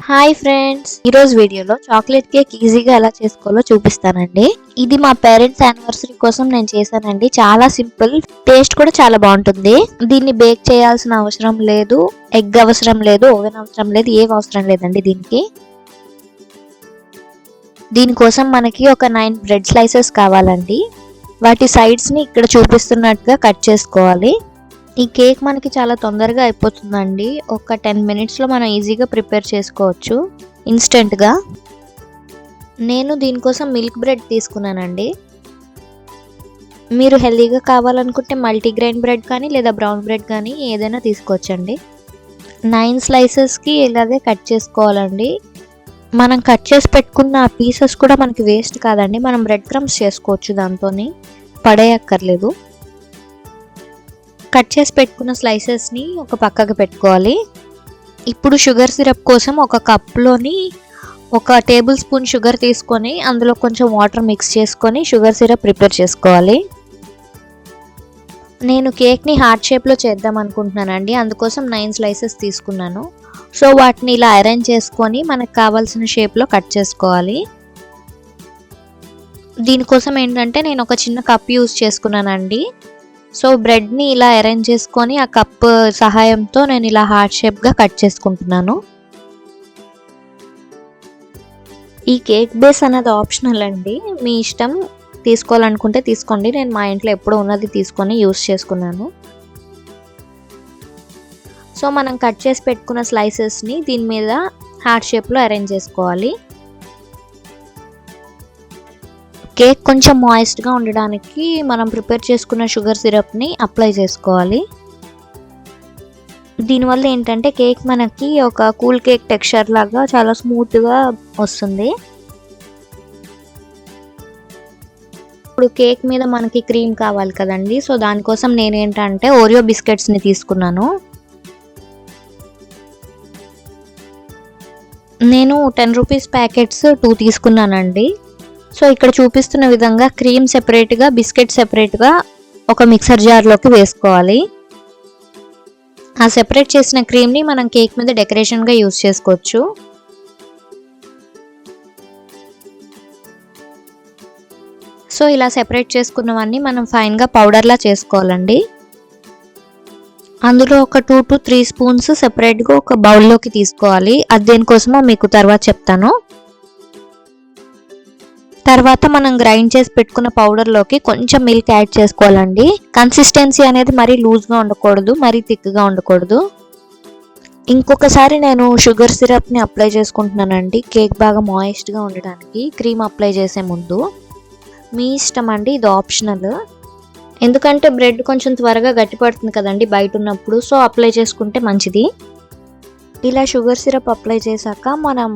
Hi friends, ఈరోజు వీడియోలో chocolate cake ఈజీగా ఎలా చేసుకోవాలో చూపిస్తానండి. ఇది మా పేరెంట్స్ యానివర్సరీ కోసం నేను చేశానండి. చాలా సింపుల్, టేస్ట్ కూడా చాలా బాగుంటుంది. దీన్ని బేక్ చేయాల్సిన అవసరం లేదు, ఎగ్ అవసరం లేదు, ఓవెన్ అవసరం లేదు, ఏం అవసరం లేదండి దీనికి. దీనికోసం మనకి ఒక 9 బ్రెడ్ స్లైసెస్ కావాలండి. వాటి సైడ్స్ ని ఇక్కడ చూపిస్తున్నట్టుగా కట్ చేసుకోవాలి. ఈ కేక్ మనకి చాలా తొందరగా అయిపోతుందండి. ఒక 10 మినిట్స్లో మనం ఈజీగా ప్రిపేర్ చేసుకోవచ్చు ఇన్స్టెంట్గా. నేను దీనికోసం మిల్క్ బ్రెడ్ తీసుకున్నానండి. మీరు హెల్తీగా కావాలనుకుంటే మల్టీగ్రెయిన్ బ్రెడ్ కానీ లేదా బ్రౌన్ బ్రెడ్ కానీ ఏదైనా తీసుకోవచ్చండి. 9 స్లైసెస్కి ఇలాగే కట్ చేసుకోవాలండి. మనం కట్ చేసి పెట్టుకున్న పీసెస్ కూడా మనకి వేస్ట్ కాదండి. మనం బ్రెడ్ క్రమ్స్ చేసుకోవచ్చు, దాంతో పడేయక్కర్లేదు. కట్ చేసి పెట్టుకున్న స్లైసెస్ని ఒక పక్కకు పెట్టుకోవాలి. ఇప్పుడు షుగర్ సిరప్ కోసం ఒక కప్లోని 1 టేబుల్ స్పూన్ షుగర్ తీసుకొని అందులో కొంచెం వాటర్ మిక్స్ చేసుకొని షుగర్ సిరప్ ప్రిపేర్ చేసుకోవాలి. నేను కేక్ని హార్ట్ షేప్లో చేద్దాం అనుకుంటున్నానండి. అందుకోసం 9 స్లైసెస్ తీసుకున్నాను. సో వాటిని ఇలా అరేంజ్ చేసుకొని మనకు కావాల్సిన షేప్లో కట్ చేసుకోవాలి. దీనికోసం ఏంటంటే నేను ఒక చిన్న కప్ యూజ్ చేసుకున్నానండి. సో బ్రెడ్ని ఇలా అరేంజ్ చేసుకొని ఆ కప్ సహాయంతో నేను ఇలా హార్ట్ షేప్గా కట్ చేసుకుంటున్నాను. ఈ కేక్ బేస్ అనేది ఆప్షనల్ అండి, మీ ఇష్టం. తీసుకోవాలనుకుంటే తీసుకోండి. నేను మా ఇంట్లో ఎప్పుడూ ఉన్నది తీసుకొని యూస్ చేసుకున్నాను. సో మనం కట్ చేసి పెట్టుకున్న స్లైసెస్ని దీని మీద హార్ట్ షేప్లో అరేంజ్ చేసుకోవాలి. కేక్ కొంచెం మాయిస్ట్గా ఉండడానికి మనం ప్రిపేర్ చేసుకున్న షుగర్ సిరప్ని అప్లై చేసుకోవాలి. దీనివల్ల ఏంటంటే కేక్ మనకి ఒక కూల్ కేక్ టెక్స్చర్ లాగా చాలా స్మూత్గా వస్తుంది. ఇప్పుడు కేక్ మీద మనకి క్రీమ్ కావాలి కదండి. సో దానికోసం నేను ఏంటంటే ఓరియో బిస్కెట్స్ని తీసుకున్నాను. నేను 10 రూపీస్ ప్యాకెట్స్ 2 తీసుకున్నానండి. సో ఇక్కడ చూపిస్తున్న విధంగా క్రీమ్ సెపరేట్గా, బిస్కెట్ సెపరేట్గా ఒక మిక్సర్ జార్లోకి వేసుకోవాలి. ఆ సెపరేట్ చేసిన క్రీమ్ని మనం కేక్ మీద డెకరేషన్గా యూజ్ చేసుకోవచ్చు. సో ఇలా సెపరేట్ చేసుకున్నవన్నీ మనం ఫైన్గా పౌడర్లా చేసుకోవాలండి. అందులో ఒక 2 to 3 స్పూన్స్ సెపరేట్గా ఒక బౌల్లోకి తీసుకోవాలి. అది దేనికోసమో మీకు తర్వాత చెప్తాను. తర్వాత మనం గ్రైండ్ చేసి పెట్టుకున్న పౌడర్లోకి కొంచెం మిల్క్ యాడ్ చేసుకోవాలండి. కన్సిస్టెన్సీ అనేది మరీ లూజ్గా ఉండకూడదు, మరీ థిక్గా ఉండకూడదు. ఇంకొకసారి నేను షుగర్ సిరప్ని అప్లై చేసుకుంటున్నానండి, కేక్ బాగా మాయిస్ట్గా ఉండడానికి క్రీమ్ అప్లై చేసే ముందు. మీ ఇష్టం అండి, ఇది ఆప్షనల్. ఎందుకంటే బ్రెడ్ కొంచెం త్వరగా గట్టిపడుతుంది కదండి బయట ఉన్నప్పుడు. సో అప్లై చేసుకుంటే మంచిది. ఇలా షుగర్ సిరప్ అప్లై చేశాక మనం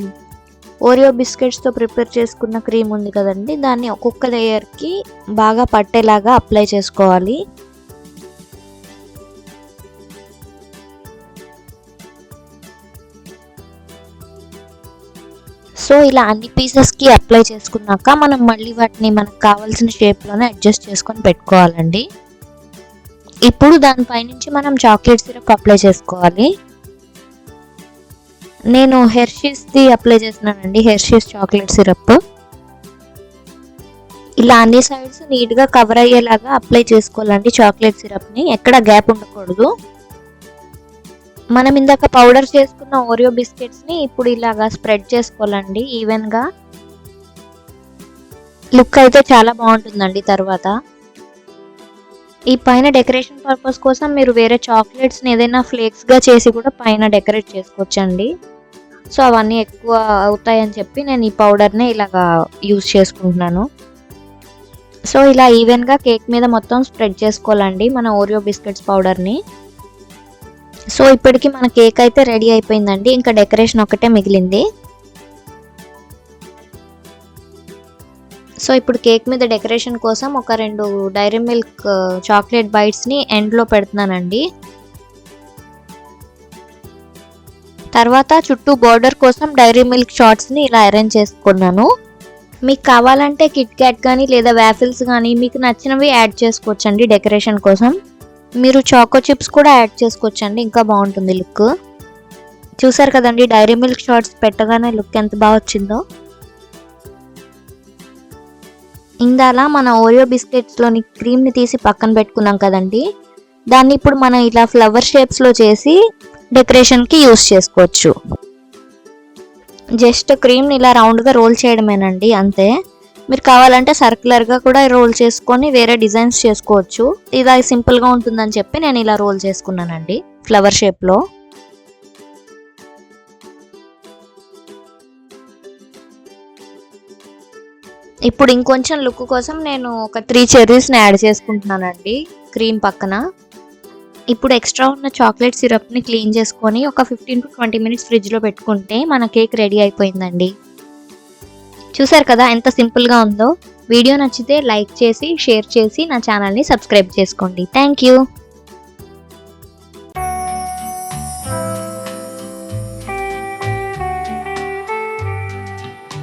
ఓరియో బిస్కెట్స్తో ప్రిపేర్ చేసుకున్న క్రీమ్ ఉంది కదండి, దాన్ని ఒక్కొక్క లేయర్కి బాగా పట్టేలాగా అప్లై చేసుకోవాలి. సో ఇలా అన్ని పీసెస్కి అప్లై చేసుకున్నాక మనం మళ్ళీ వాటిని మనకు కావాల్సిన షేప్లోనే అడ్జస్ట్ చేసుకొని పెట్టుకోవాలండి. ఇప్పుడు దానిపైనుంచి మనం చాక్లెట్ సిరప్ అప్లై చేసుకోవాలి. నేను హెర్షీస్ది అప్లై చేస్తున్నానండి, హెర్షీస్ చాక్లెట్ సిరప్. ఇలా అన్ని సైడ్స్ నీట్గా కవర్ అయ్యేలాగా అప్లై చేసుకోవాలండి చాక్లెట్ సిరప్ని. ఎక్కడ గ్యాప్ ఉండకూడదు. మనం ఇందాక పౌడర్ చేసుకున్న ఓరియో బిస్కెట్స్ని ఇప్పుడు ఇలాగా స్ప్రెడ్ చేసుకోవాలండి ఈవెన్గా. లుక్ అయితే చాలా బాగుంటుందండి. తర్వాత ఈ పైన డెకరేషన్ పర్పస్ కోసం మీరు వేరే చాక్లెట్స్ని ఏదైనా ఫ్లేక్స్గా చేసి కూడా పైన డెకరేట్ చేసుకోవచ్చండి. సో అవన్నీ ఎక్కువ అవుతాయని చెప్పి నేను ఈ పౌడర్ని ఇలాగా యూజ్ చేసుకుంటున్నాను. సో ఇలా ఈవెన్గా కేక్ మీద మొత్తం స్ప్రెడ్ చేసుకోవాలండి మన ఓరియో బిస్కెట్స్ పౌడర్ని. సో ఇప్పటికి మన కేక్ అయితే రెడీ అయిపోయిందండి. ఇంకా డెకరేషన్ ఒకటే మిగిలింది. సో ఇప్పుడు కేక్ మీద డెకరేషన్ కోసం ఒక 2 డైరీ మిల్క్ చాక్లెట్ బైట్స్ని ఎండ్లో పెడుతున్నానండి. తర్వాత చుట్టూ బోర్డర్ కోసం డైరీ మిల్క్ షార్ట్స్ని ఇలా అరేంజ్ చేసుకున్నాను. మీకు కావాలంటే కిట్ క్యాట్ కానీ లేదా వ్యాఫిల్స్ కానీ మీకు నచ్చినవి యాడ్ చేసుకోవచ్చండి డెకరేషన్ కోసం. మీరు చాకో చిప్స్ కూడా యాడ్ చేసుకోవచ్చండి, ఇంకా బాగుంటుంది లుక్. చూసారు కదండి డైరీ మిల్క్ షార్ట్స్ పెట్టగానే లుక్ ఎంత బాగా వచ్చిందో. ఇందాల మన ఓరియో బిస్కెట్స్లోని క్రీమ్ని తీసి పక్కన పెట్టుకున్నాం కదండి, దాన్ని ఇప్పుడు మనం ఇలా ఫ్లవర్ షేప్స్లో చేసి డెకరేషన్కి యూస్ చేసుకోవచ్చు. జస్ట్ క్రీమ్ని ఇలా రౌండ్గా రోల్ చేయడమేనండి, అంతే. మీరు కావాలంటే సర్క్యులర్గా కూడా రోల్ చేసుకొని వేరే డిజైన్స్ చేసుకోవచ్చు. ఇలా సింపుల్గా ఉంటుందని చెప్పి నేను ఇలా రోల్ చేసుకున్నానండి ఫ్లవర్ షేప్లో. ఇప్పుడు ఇంకొంచెం లుక్ కోసం నేను ఒక 3 చెర్రీస్ని యాడ్ చేసుకుంటున్నానండి క్రీమ్ పక్కన. ఇప్పుడు ఎక్స్ట్రా ఉన్న చాక్లెట్ సిరప్ని క్లీన్ చేసుకొని ఒక 15 to 20 minutes ఫ్రిడ్జ్లో పెట్టుకుంటే మన కేక్ రెడీ అయిపోయిందండి. చూసారు కదా ఎంత సింపుల్గా ఉందో. వీడియో నచ్చితే లైక్ చేసి షేర్ చేసి నా ఛానల్ని సబ్స్క్రైబ్ చేసుకోండి. Thank you.